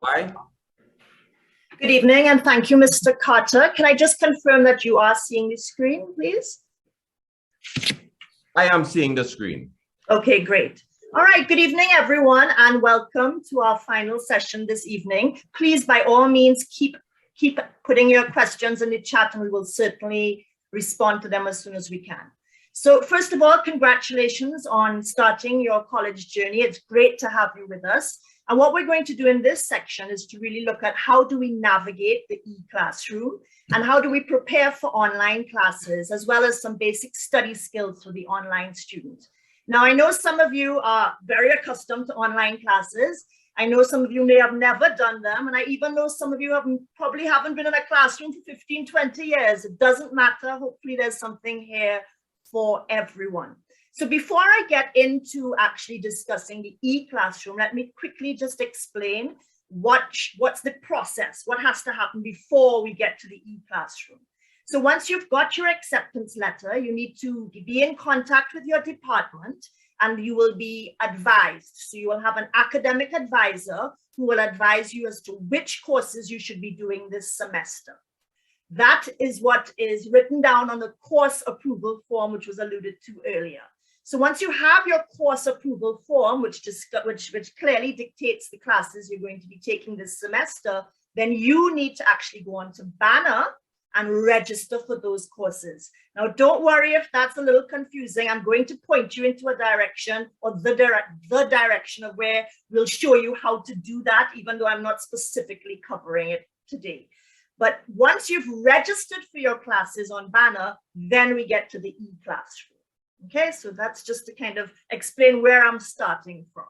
Awai. Good evening, and thank you, Mr. Carter. Can I just confirm that you are seeing the screen, please? I am seeing the screen. Okay, great. All right, good evening, everyone, and welcome to our final session this evening. Please, by all means, keep putting your questions in the chat, and we will certainly respond to them as soon as we can. So first of all, congratulations on starting your college journey. It's great to have you with us. And what we're going to do in this section is to really look at how do we navigate the e-classroom and how do we prepare for online classes, as well as some basic study skills for the online student. Now, I know some of you are very accustomed to online classes. I know some of you may have never done them. And I even know some of you probably haven't been in a classroom for 15, 20 years. It doesn't matter. Hopefully there's something here for everyone. So before I get into actually discussing the e-classroom, let me quickly just explain what's the process, what has to happen before we get to the e-classroom. So once you've got your acceptance letter, you need to be in contact with your department and you will be advised. So you will have an academic advisor who will advise you as to which courses you should be doing this semester. That is what is written down on the course approval form, which was alluded to earlier. So once you have your course approval form, which clearly dictates the classes you're going to be taking this semester, then you need to actually go on to Banner and register for those courses. Now, don't worry if that's a little confusing. I'm going to point you into a direction, or the direction of where we'll show you how to do that, even though I'm not specifically covering it today. But once you've registered for your classes on Banner, then we get to the e-classroom. Okay, so that's just to kind of explain where I'm starting from.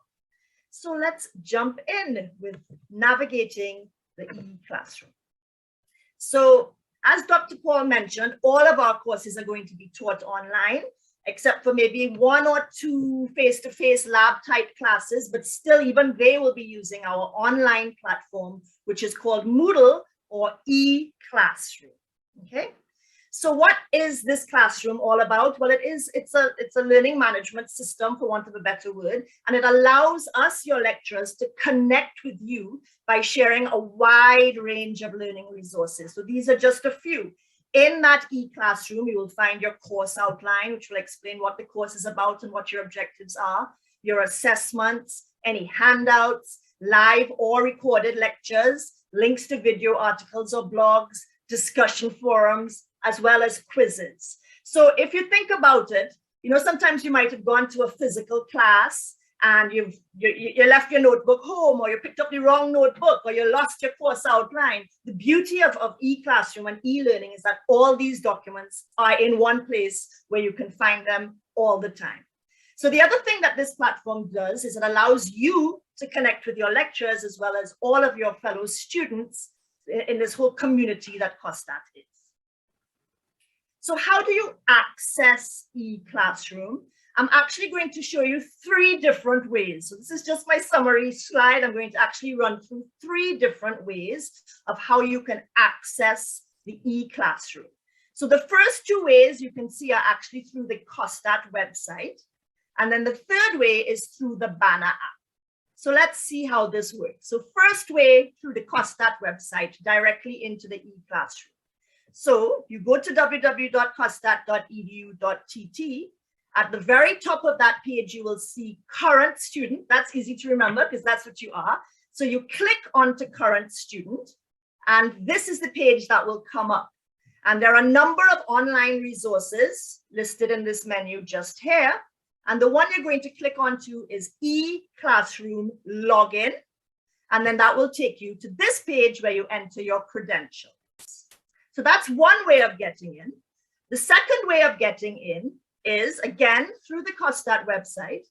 So let's jump in with navigating the e-classroom. So as Dr. Paul mentioned, all of our courses are going to be taught online, except for maybe one or two face-to-face lab type classes, but still even they will be using our online platform, which is called Moodle or e-classroom. Okay. So what is this classroom all about? Well, it's a learning management system, for want of a better word, and it allows us, your lecturers, to connect with you by sharing a wide range of learning resources. So these are just a few. In that e-classroom, you will find your course outline, which will explain what the course is about and what your objectives are, your assessments, any handouts, live or recorded lectures, links to video articles or blogs, discussion forums, as well as quizzes. So if you think about it, you know, sometimes you might have gone to a physical class and you left your notebook home, or you picked up the wrong notebook, or you lost your course outline. The beauty of e-classroom and e-learning is that all these documents are in one place where you can find them all the time. So the other thing that this platform does is it allows you to connect with your lecturers as well as all of your fellow students in this whole community that COSTAATT is. So how do you access e-classroom? I'm actually going to show you 3 different ways. So this is just my summary slide. I'm going to actually run through 3 different ways of how you can access the e-classroom. So the first 2 ways you can see are actually through the COSTAATT website. And then the third way is through the Banner app. So let's see how this works. So first way, through the COSTAATT website, directly into the e-classroom. So you go to www.costatt.edu.tt. At the very top of that page, you will see current student. That's easy to remember because that's what you are. So you click onto current student, and this is the page that will come up. And there are a number of online resources listed in this menu just here. And the one you're going to click onto is e-classroom login. And then that will take you to this page where you enter your credentials. So that's one way of getting in. The second way of getting in is, again, through the COSTAATT website,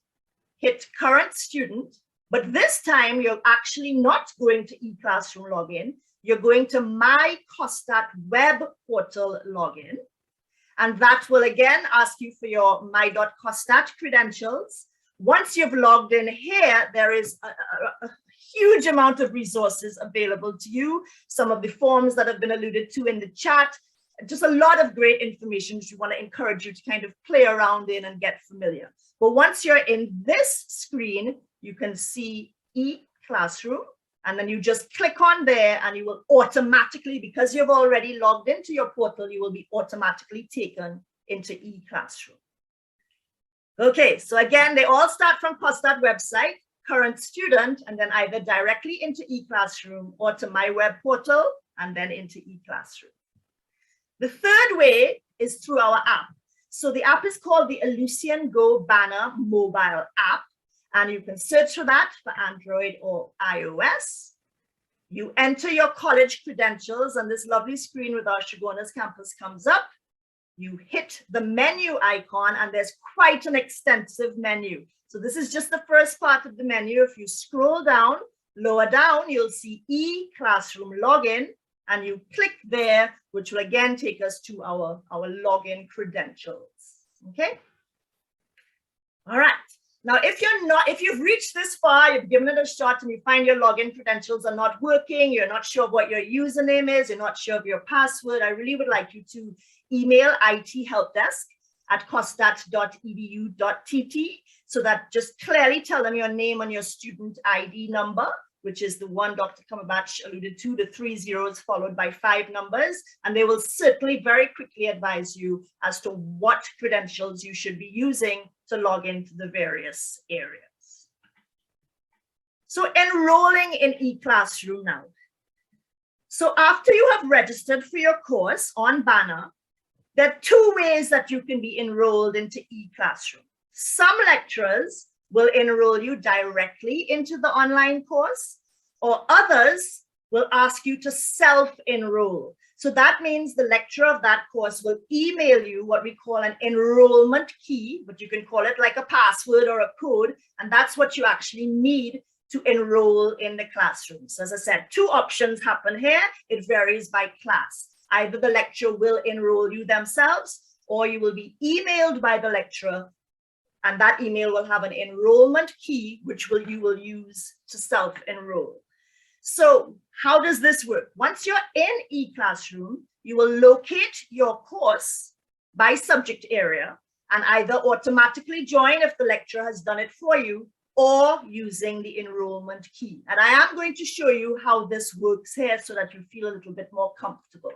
hit current student, but this time you're actually not going to e-classroom login. You're going to my COSTAATT web portal login. And that will again ask you for your my.costatt credentials. Once you've logged in here, there is a huge amount of resources available to you. Some of the forms that have been alluded to in the chat, just a lot of great information which we want to encourage you to kind of play around in and get familiar. But once you're in this screen, you can see e-classroom, And then you just click on there and you will automatically, because you've already logged into your portal, you will be automatically taken into eClassroom. Okay, so again, they all start from COSTAATT website, current student, and then either directly into eClassroom or to my web portal and then into eClassroom. The third way is through our app. So the app is called the Ellucian Go Banner mobile app, and you can search for that for Android or iOS. You enter your college credentials and this lovely screen with our Chaguanas campus comes up. You hit the menu icon and there's quite an extensive menu. So this is just the first part of the menu. If you scroll down, lower down, you'll see eClassroom login and you click there, which will again take us to our login credentials. Okay. All right. Now, if you've reached this far, you've given it a shot and you find your login credentials are not working, you're not sure what your username is, you're not sure of your password, I really would like you to email IT helpdesk at costaatt.edu.tt so that just clearly tell them your name and your student ID number, which is the one Dr. Cumberbatch alluded to, the 3 zeros followed by 5 numbers, and they will certainly very quickly advise you as to what credentials you should be using to log into the various areas. So enrolling in eClassroom now. So after you have registered for your course on Banner, there are 2 ways that you can be enrolled into eClassroom. Some lecturers will enroll you directly into the online course, or others will ask you to self-enroll. So that means the lecturer of that course will email you what we call an enrollment key, but you can call it like a password or a code, and that's what you actually need to enroll in the classroom. So as I said, 2 options happen here. It varies by class. Either the lecturer will enroll you themselves, or you will be emailed by the lecturer, and that email will have an enrollment key, which you will use to self-enroll. So how does this work? Once you're in eClassroom, you will locate your course by subject area and either automatically join if the lecturer has done it for you, or using the enrollment key. And I am going to show you how this works here so that you feel a little bit more comfortable.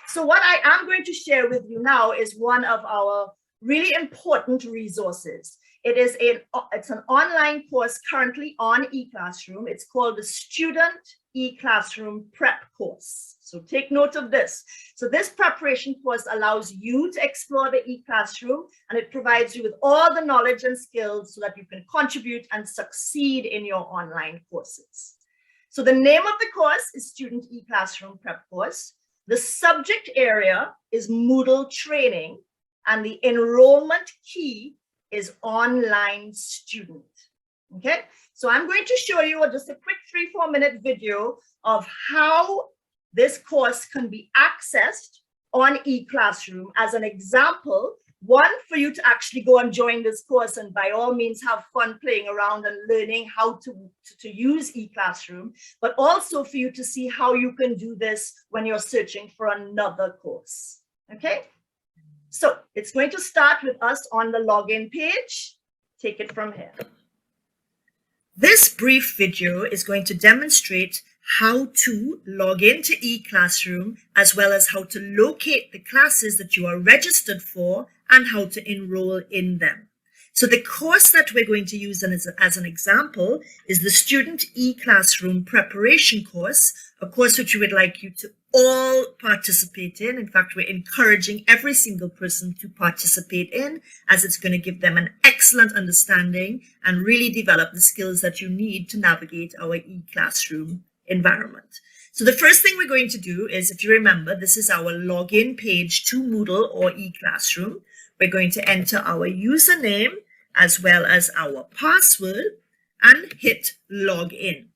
So what I am going to share with you now is one of our really important resources. It's an online course currently on eClassroom. It's called the Student eClassroom Prep course. So take note of this. So this preparation course allows you to explore the eClassroom, and it provides you with all the knowledge and skills so that you can contribute and succeed in your online courses. So the name of the course is Student eClassroom Prep course. The subject area is Moodle training, and the enrollment key is online student. Okay, so I'm going to show you just a quick 3-4 minute video of how this course can be accessed on eClassroom as an example. One, for you to actually go and join this course and by all means have fun playing around and learning how to use eClassroom, but also for you to see how you can do this when you're searching for another course. Okay. So it's going to start with us on the login page. Take it from here. This brief video is going to demonstrate how to log into eClassroom, as well as how to locate the classes that you are registered for and how to enroll in them. So the course that we're going to use as an example is the Student eClassroom Preparation course, a course which we would like you to all participate in. In fact, we're encouraging every single person to participate in, as it's going to give them an excellent understanding and really develop the skills that you need to navigate our eClassroom environment. So the first thing we're going to do is, if you remember, this is our login page to Moodle or eClassroom. We're going to enter our username as well as our password and hit login.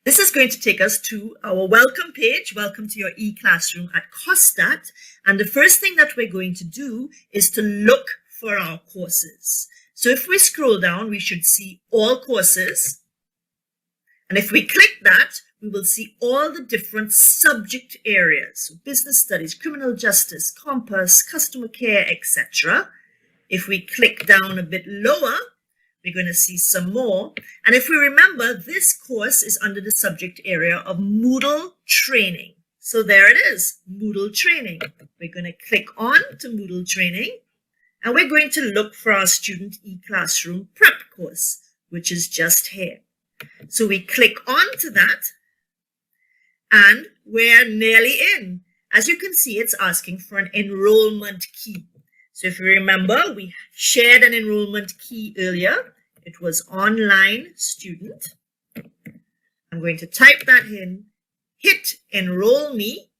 This is going to take us to our welcome page. Welcome to your eClassroom at COSTAATT. And the first thing that we're going to do is to look for our courses. So if we scroll down, we should see all courses. And if we click that, we will see all the different subject areas. So business studies, criminal justice, compass, customer care, etc. If we click down a bit lower, We're going to see some more. And if we remember, this course is under the subject area of Moodle training. So there it is, Moodle training. We're going to click on to Moodle training, and we're going to look for our student e-classroom prep course, which is just here. So we click on to that, and we're nearly in. As you can see, it's asking for an enrollment key. So if you remember, we shared an enrollment key earlier. It was online student. I'm going to type that in, hit enroll me,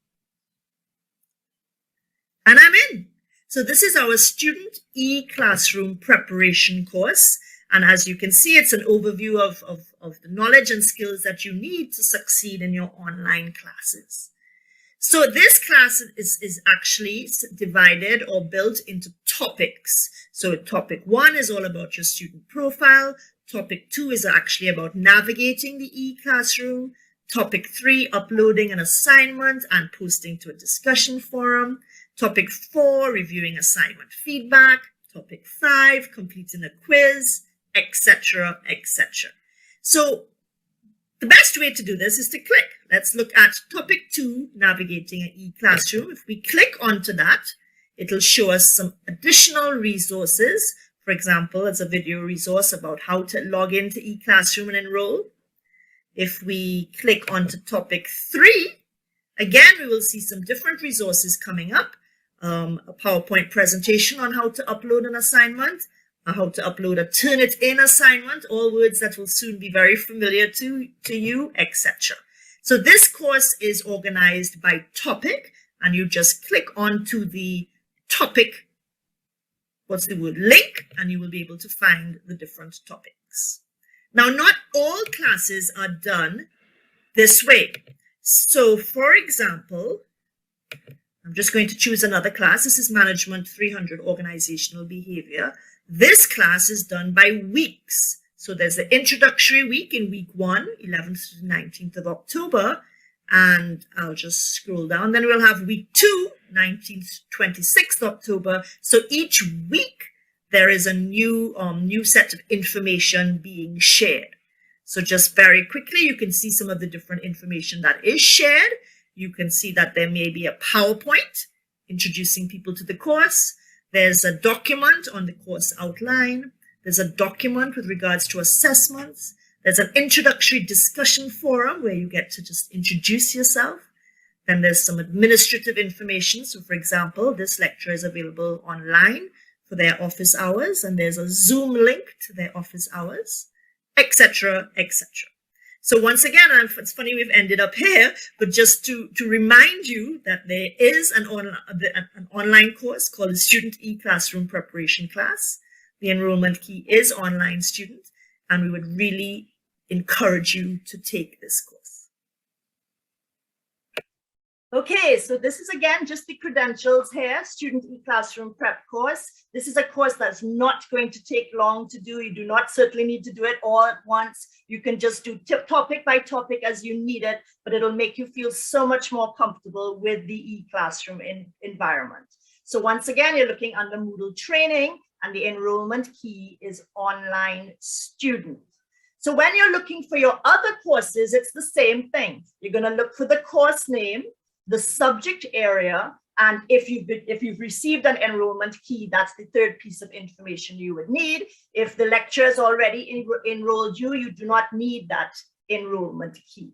and I'm in. So this is our student e-classroom preparation course. And as you can see, it's an overview of the knowledge and skills that you need to succeed in your online classes. So this class is actually divided or built into topics. So topic 1 is all about your student profile. Topic 2 is actually about navigating the e-classroom. Topic 3, uploading an assignment and posting to a discussion forum. Topic 4, reviewing assignment feedback. Topic 5, completing a quiz, etc., etc. So the best way to do this is to click. Let's look at topic 2, navigating an e-classroom. If we click onto that, it'll show us some additional resources. For example, it's a video resource about how to log into e-classroom and enroll. If we click onto topic 3, again, we will see some different resources coming up. A PowerPoint presentation on how to upload an assignment, how to upload a Turnitin assignment, all words that will soon be very familiar to you, etc. So this course is organized by topic, and you just click onto the topic, link, and you will be able to find the different topics. Now, not all classes are done this way. So, for example, I'm just going to choose another class. This is Management 300 Organizational Behavior. This class is done by weeks. So there's the introductory week in week 1, 11th to 19th of October. And I'll just scroll down. Then we'll have week 2, 19th to 26th October. So each week there is a new set of information being shared. So just very quickly, you can see some of the different information that is shared. You can see that there may be a PowerPoint introducing people to the course. There's a document on the course outline. There's a document with regards to assessments. There's an introductory discussion forum where you get to just introduce yourself. Then there's some administrative information. So for example, this lecture is available online for their office hours, and there's a Zoom link to their office hours, etc., etc. So once again, it's funny we've ended up here, but just to remind you that there is an online course called the Student e-Classroom Preparation Class. The enrollment key is online student, and we would really encourage you to take this course. Okay, so this is again just the credentials here, Student e-Classroom Prep course. This is a course that's not going to take long to do. You do not certainly need to do it all at once. You can just do topic by topic as you need it, but it'll make you feel so much more comfortable with the e-classroom environment. So once again, you're looking under Moodle training, and the enrollment key is online student. So when you're looking for your other courses, it's the same thing. You're going to look for the course name, the subject area, and if you've received an enrollment key, that's the third piece of information you would need. If the lecturer has already enrolled you, you do not need that enrollment key.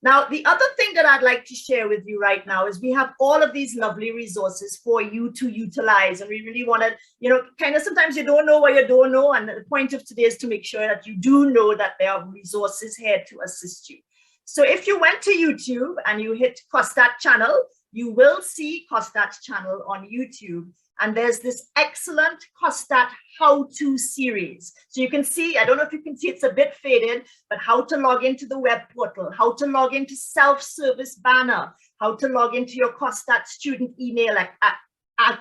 Now, the other thing that I'd like to share with you right now is we have all of these lovely resources for you to utilize, and we really want to, kind of sometimes you don't know what you don't know, and the point of today is to make sure that you do know that there are resources here to assist you. So if you went to YouTube and you hit COSTAATT channel, you will see COSTAATT channel on YouTube. And there's this excellent COSTAATT how-to series. So you can see, I don't know if you can see, it's a bit faded, but how to log into the web portal, how to log into self-service banner, how to log into your COSTAATT student email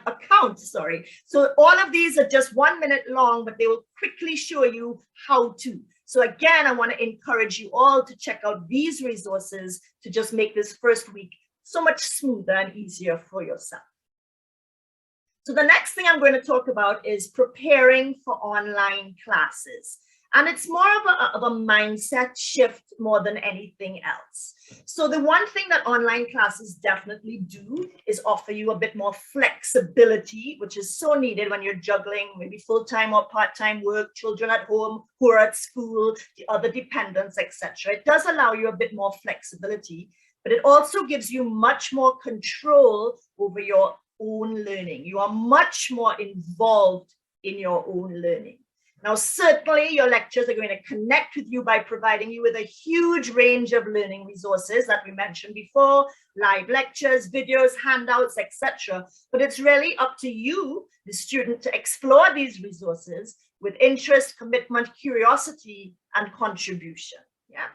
account, sorry. So all of these are just 1 minute long, but they will quickly show you how to. So again, I want to encourage you all to check out these resources to just make this first week so much smoother and easier for yourself. So the next thing I'm going to talk about is preparing for online classes. And it's more of a mindset shift more than anything else. So the one thing that online classes definitely do is offer you a bit more flexibility, which is so needed when you're juggling maybe full-time or part-time work, children at home who are at school, the other dependents, etc. It does allow you a bit more flexibility, but it also gives you much more control over your own learning. You are much more involved in your own learning. Now, certainly your lectures are going to connect with you by providing you with a huge range of learning resources that we mentioned before, live lectures, videos, handouts, etc. But it's really up to you, the student, to explore these resources with interest, commitment, curiosity, and contribution. Yeah.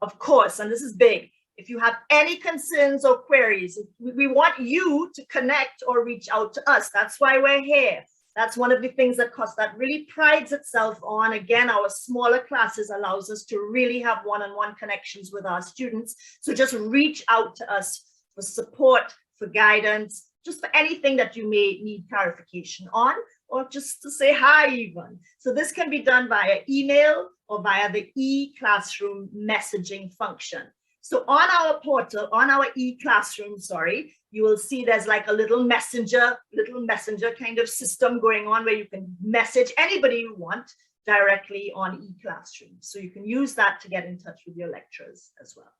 Of course, and this is big, if you have any concerns or queries, we want you to connect or reach out to us. That's why we're here. That's one of the things that COSTAATT really prides itself on. Again, our smaller classes allows us to really have one-on-one connections with our students. So just reach out to us for support, for guidance, just for anything that you may need clarification on, or just to say hi even. So this can be done via email or via the e-classroom messaging function. So on our portal, on our e-classroom, you will see there's like a little messenger kind of system going on where you can message anybody you want directly on e-classroom. So you can use that to get in touch with your lecturers as well.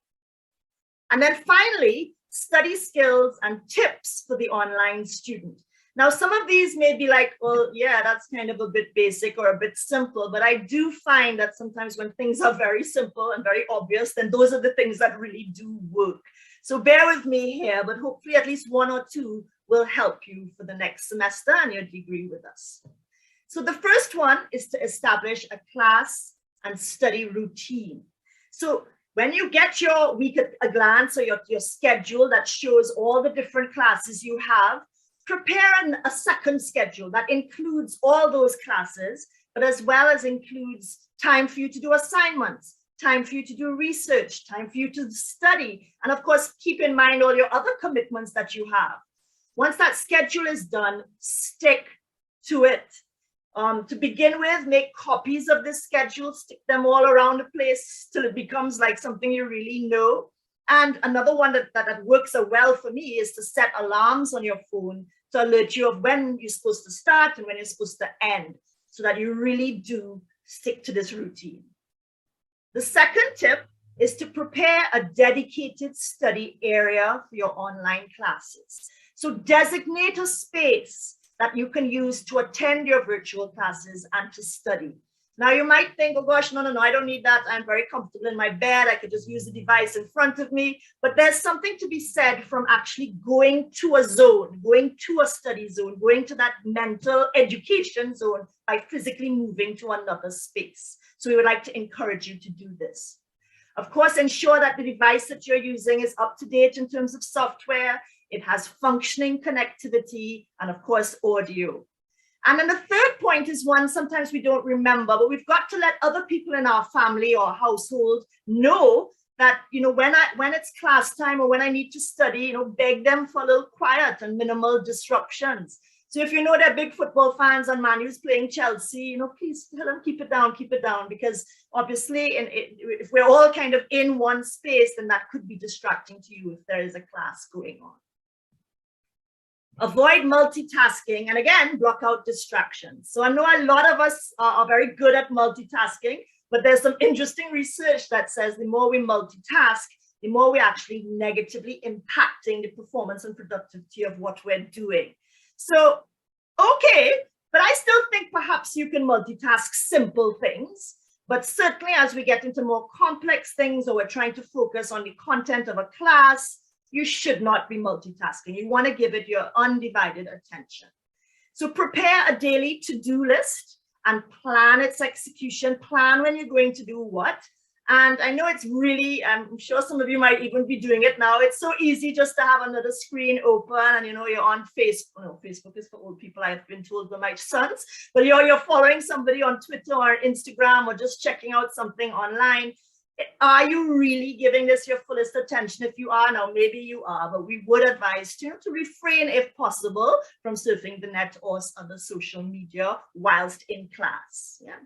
And then finally, study skills and tips for the online student. Now, some of these may be like, well, yeah, that's kind of a bit basic or a bit simple, but I do find that sometimes when things are very simple and very obvious, then those are the things that really do work. So bear with me here, but hopefully at least one or two will help you for the next semester and your degree with us. So the first one is to establish a class and study routine. So when you get your week at a glance or your schedule that shows all the different classes you have, prepare a second schedule that includes all those classes, but as well as includes time for you to do assignments, time for you to do research, time for you to study, and of course, keep in mind all your other commitments that you have. Once that schedule is done, stick to it. To begin with, make copies of this schedule, stick them all around the place till it becomes like something you really know. And another one that works so well for me is to set alarms on your phone to alert you of when you're supposed to start and when you're supposed to end, so that you really do stick to this routine. The second tip is to prepare a dedicated study area for your online classes. So designate a space that you can use to attend your virtual classes and to study. Now you might think, oh gosh, no, I don't need that. I'm very comfortable in my bed. I could just use the device in front of me. But there's something to be said from actually going to a zone, going to a study zone, going to that mental education zone by physically moving to another space. So we would like to encourage you to do this. Of course, ensure that the device that you're using is up to date in terms of software. It has functioning connectivity and of course, audio. And then the third point is one sometimes we don't remember, but we've got to let other people in our family or household know that, when it's class time or when I need to study, beg them for a little quiet and minimal disruptions. So if you know they're big football fans and Man U's playing Chelsea, please tell them keep it down, because obviously if we're all kind of in one space, then that could be distracting to you if there is a class going on. Avoid multitasking, and again, block out distractions. So I know a lot of us are very good at multitasking, but there's some interesting research that says the more we multitask, the more we're actually negatively impacting the performance and productivity of what we're doing. So, okay, but I still think perhaps you can multitask simple things, but certainly as we get into more complex things or we're trying to focus on the content of a class, you should not be multitasking. You want to give it your undivided attention. So prepare a daily to-do list and plan its execution, plan when you're going to do what. And I know it's really, I'm sure some of you might even be doing it now. It's so easy just to have another screen open and you're on Facebook. No, Facebook is for old people, I've been told by my sons. But you're following somebody on Twitter or Instagram or just checking out something online. are you really giving this your fullest attention? If you are now, maybe you are, but we would advise you to refrain, if possible, from surfing the net or other social media whilst in class. Yeah.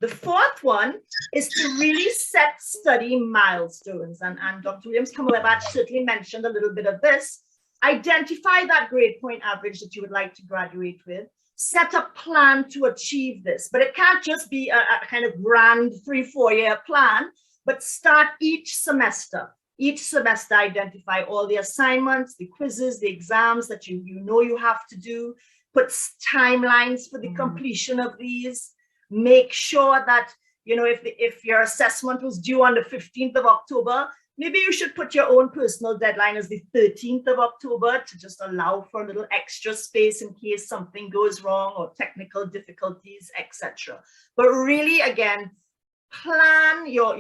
The fourth one is to really set study milestones. And Dr. Williams-Cumberbatch certainly mentioned a little bit of this. Identify that grade point average that you would like to graduate with. Set a plan to achieve this, but it can't just be a kind of grand 3-4 year plan, but start each semester. Each semester, identify all the assignments, the quizzes, the exams that you know you have to do, put timelines for the completion of these. Make sure that, you know, if your assessment was due on the 15th of October, maybe you should put your own personal deadline as the 13th of October to just allow for a little extra space in case something goes wrong or technical difficulties, etc. But really, again, plan your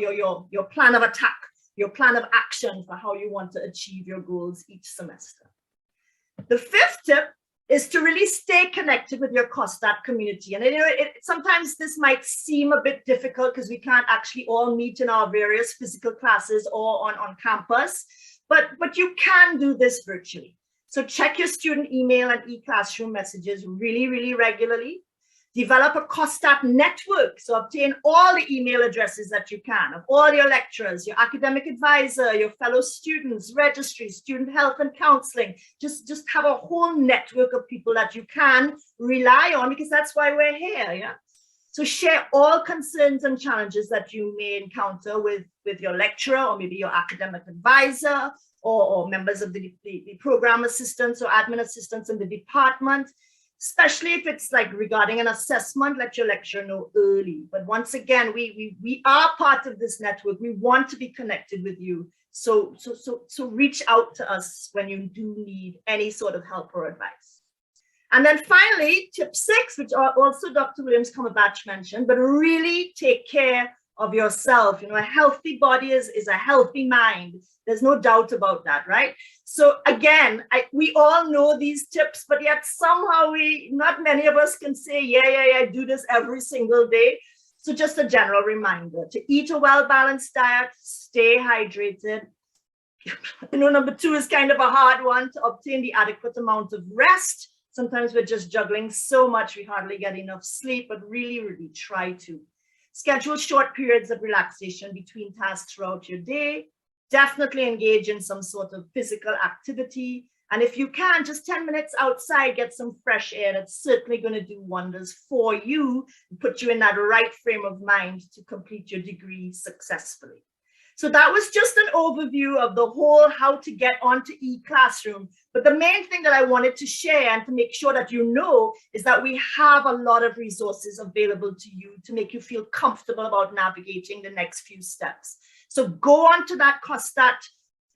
plan of attack, your plan of action for how you want to achieve your goals each semester. The fifth tip is to really stay connected with your COSTAATT community. And you know, sometimes this might seem a bit difficult because we can't actually all meet in our various physical classes or on campus, but you can do this virtually. So check your student email and e-classroom messages really, really regularly. Develop a COSTAATT network. So obtain all the email addresses that you can of all your lecturers, your academic advisor, your fellow students, registry, student health and counseling. Just have a whole network of people that you can rely on, because that's why we're here. Yeah. So share all concerns and challenges that you may encounter with your lecturer or maybe your academic advisor or members of the program assistants or admin assistants in the department. Especially if it's like regarding an assessment, let your lecturer know early. But once again, we are part of this network. We want to be connected with you. So reach out to us when you do need any sort of help or advice. And then finally, tip 6, which also Dr. Williams-Cumberbatch mentioned, but really take care of yourself. You know, a healthy body is a healthy mind. There's no doubt about that, right? So again, we all know these tips, but yet somehow not many of us can say, yeah, do this every single day. So just a general reminder to eat a well-balanced diet, stay hydrated. You know, number 2 is kind of a hard one, to obtain the adequate amount of rest. Sometimes we're just juggling so much, we hardly get enough sleep, but really, really try to. Schedule short periods of relaxation between tasks throughout your day. Definitely engage in some sort of physical activity. And if you can, just 10 minutes outside, get some fresh air. That's certainly going to do wonders for you and put you in that right frame of mind to complete your degree successfully. So that was just an overview of the whole how to get onto e-classroom. But the main thing that I wanted to share and to make sure that you know is that we have a lot of resources available to you to make you feel comfortable about navigating the next few steps. So go onto that COSTAATT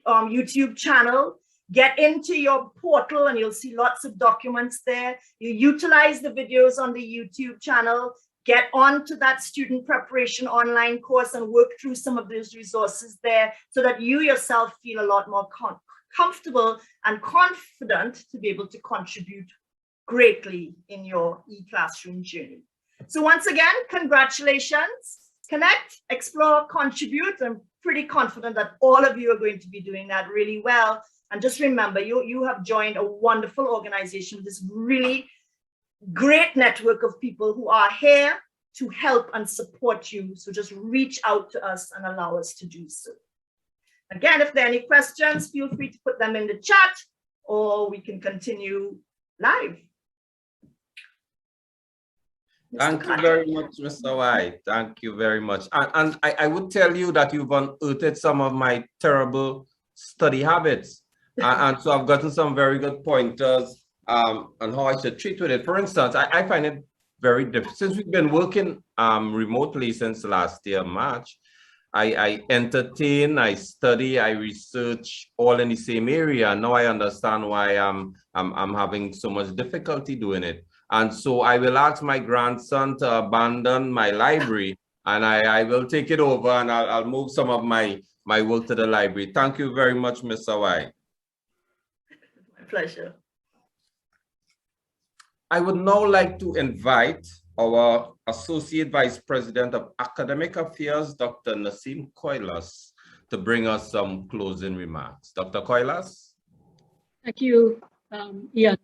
YouTube channel, get into your portal, and you'll see lots of documents there. You utilize the videos on the YouTube channel, get onto that student preparation online course and work through some of those resources there so that you yourself feel a lot more comfortable and confident to be able to contribute greatly in your e-classroom journey. So once again, congratulations. Connect, explore, contribute. I'm pretty confident that all of you are going to be doing that really well. And just remember, you have joined a wonderful organization with this really great network of people who are here to help and support you. So just reach out to us and allow us to do so. Again, if there are any questions, feel free to put them in the chat or we can continue live. Thank you very much, Mr. Awai. Thank you very much. And I would tell you that you've unearthed some of my terrible study habits. And so I've gotten some very good pointers on how I should treat with it. For instance, I find it very difficult. Since we've been working remotely since last year, March, I entertain, I study, I research all in the same area. Now I understand why I'm having so much difficulty doing it. And so I will ask my grandson to abandon my library and I will take it over and I'll move some of my work to the library. Thank you very much, Mr. Awai. My pleasure. I would now like to invite our Associate Vice President of Academic Affairs, Dr. Nasim Koilas, to bring us some closing remarks. Dr. Koilas? Thank you, Ian.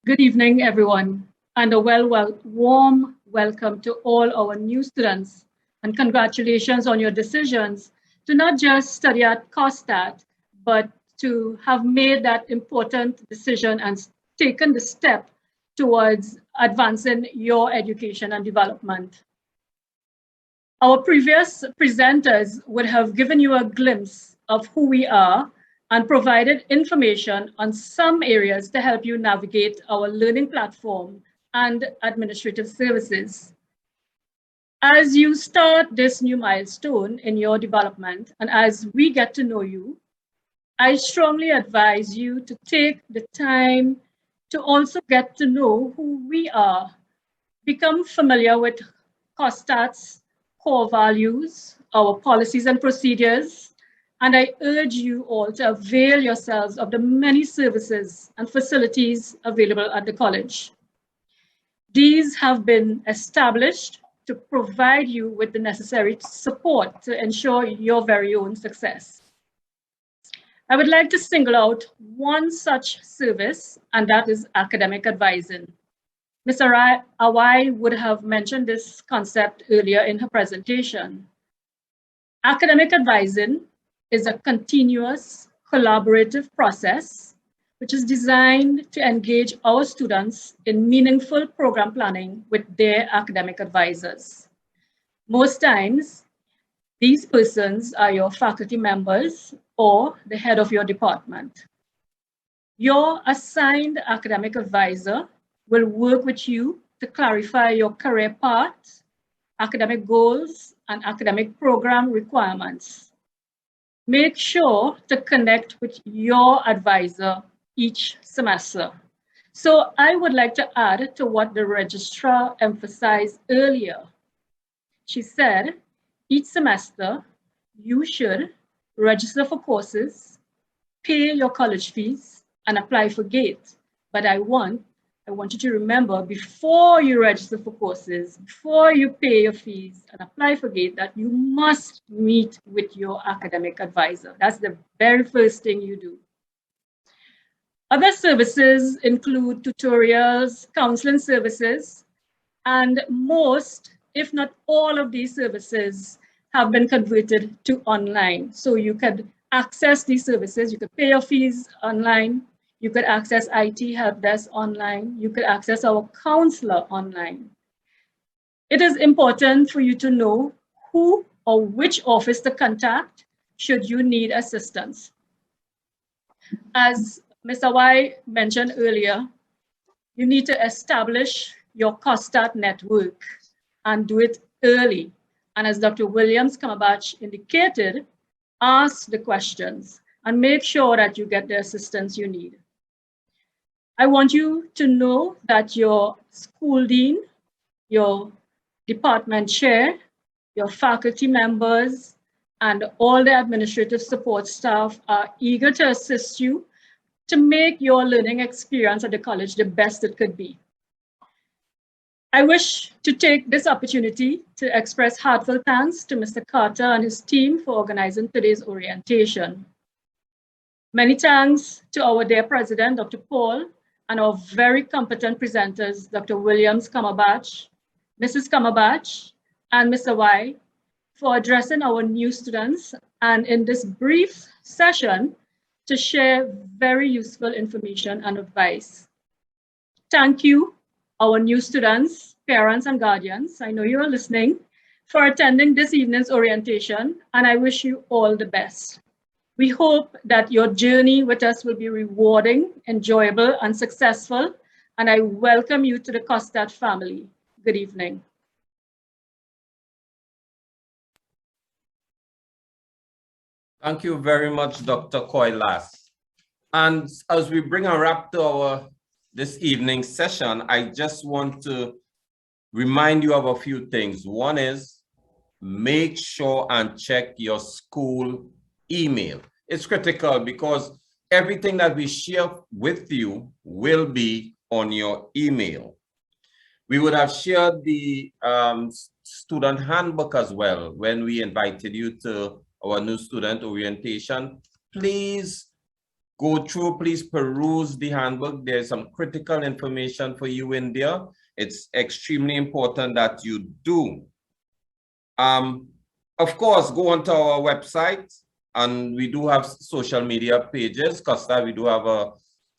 Good evening, everyone, and a warm welcome to all our new students, and congratulations on your decisions to not just study at COSTAATT, but to have made that important decision and taken the step towards advancing your education and development. Our previous presenters would have given you a glimpse of who we are and provided information on some areas to help you navigate our learning platform and administrative services. As you start this new milestone in your development, and as we get to know you, I strongly advise you to take the time to also get to know who we are, become familiar with COSTAATT's core values, our policies and procedures, and I urge you all to avail yourselves of the many services and facilities available at the college. These have been established to provide you with the necessary support to ensure your very own success. I would like to single out one such service, and that is academic advising. Ms. Awai would have mentioned this concept earlier in her presentation. Academic advising is a continuous collaborative process which is designed to engage our students in meaningful program planning with their academic advisors. Most times, these persons are your faculty members or the head of your department. Your assigned academic advisor will work with you to clarify your career path, academic goals, and academic program requirements. Make sure to connect with your advisor each semester. So I would like to add to what the registrar emphasized earlier. She said, each semester, you should register for courses, pay your college fees, and apply for GATE. But I want you to remember, before you register for courses, before you pay your fees and apply for GATE, that you must meet with your academic advisor. That's the very first thing you do. Other services include tutorials, counseling services, and most, if not all of these services have been converted to online. So you could access these services, you could pay your fees online, you could access IT help desk online. You could access our counselor online. It is important for you to know who or which office to contact should you need assistance. As Ms. Awai mentioned earlier, you need to establish your COSTAATT network and do it early. And as Dr. Williams-Kamabach indicated, ask the questions and make sure that you get the assistance you need. I want you to know that your school dean, your department chair, your faculty members, and all the administrative support staff are eager to assist you to make your learning experience at the college the best it could be. I wish to take this opportunity to express heartfelt thanks to Mr. Carter and his team for organizing today's orientation. Many thanks to our dear president, Dr. Paul, and our very competent presenters, Dr. Williams-Kamabach, Mrs. Kamabach, and Mr. Awai, for addressing our new students, and in this brief session, to share very useful information and advice. Thank you, our new students, parents, and guardians. I know you are listening, for attending this evening's orientation, and I wish you all the best. We hope that your journey with us will be rewarding, enjoyable, and successful, and I welcome you to the COSTAATT family. Good evening. Thank you very much, Dr. Koilas. And as we bring a wrap to this evening's session, I just want to remind you of a few things. One is, make sure and check your school email. It's critical because everything that we share with you will be on your email. We would have shared the student handbook as well when we invited you to our new student orientation. Please go through, please peruse the handbook. There's some critical information for you in there. It's extremely important that you do. Of course, go onto our website, and we do have social media pages. COSTAATT, we do have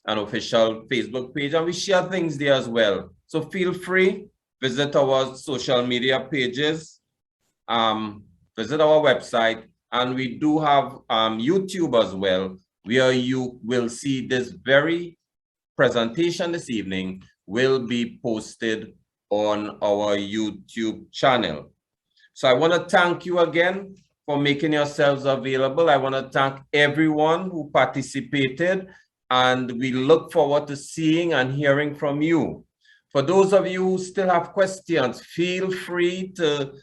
an official Facebook page, and we share things there as well. So feel free, visit our social media pages, visit our website, and we do have YouTube as well, where you will see this very presentation this evening will be posted on our YouTube channel. So I want to thank you again for making yourselves available. I want to thank everyone who participated, and we look forward to seeing and hearing from you. For those of you who still have questions, feel free to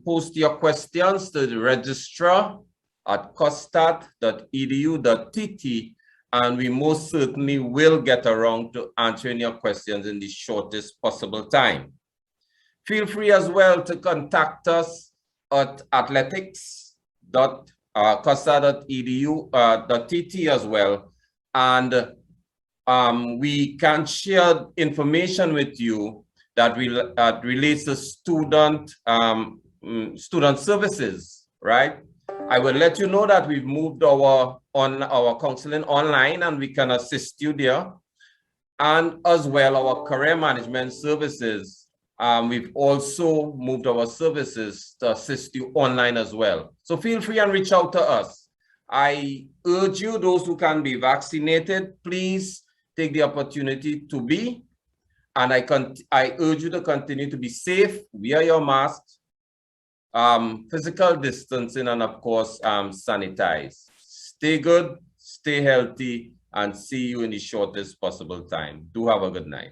post your questions to the registrar at COSTAATT.edu.tt, and we most certainly will get around to answering your questions in the shortest possible time. Feel free as well to contact us at athletics.costatt.edu.tt as well, and we can share information with you that relates to student services, right? I will let you know that we've moved our counseling online, and we can assist you there, and as well our career management services. We've also moved our services to assist you online as well. So feel free and reach out to us. I urge you, those who can be vaccinated, please take the opportunity to be, and I urge you to continue to be safe, wear your masks, physical distancing, and of course, sanitize. Stay good, stay healthy, and see you in the shortest possible time. Do have a good night.